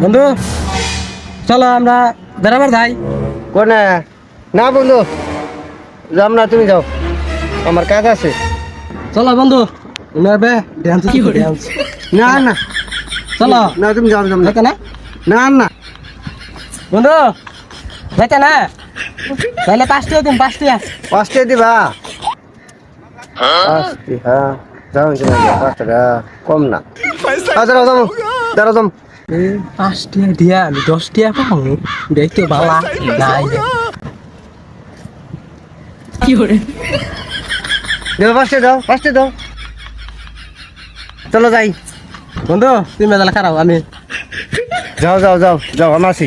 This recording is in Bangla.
বন্ধু চলো আমরা বেড়াবার যাই। কোনে? না বন্ধু, যাম না, তুমি যাও, আমার কাজ আছে। চলো বন্ধু ড্যান্স কি করে? না না চলো না, তুমি যাও, যাও না। যাইতে না না না, বন্ধু, যাইতে না তাহলে 5 টাকা দিন, 5 টাকা। 5 টাকা দিবা? 5 টাকা? যাও, যাও, 5 টাকা কম না। দাঁড়াও, দাঁড়াও, দাঁড়াও, দাঁড়াও। 5 টাকা দিয়া আমি 10 টাকা পাবো, দেখতে বালা নাই কি করে? দাও, 5 টাকা দাও, 5 টাকা দাও। চলো যাই। বন্ধু তুমি মেজাল খারাপ, আমি যাও যাও যাও যাও, আমি আসি।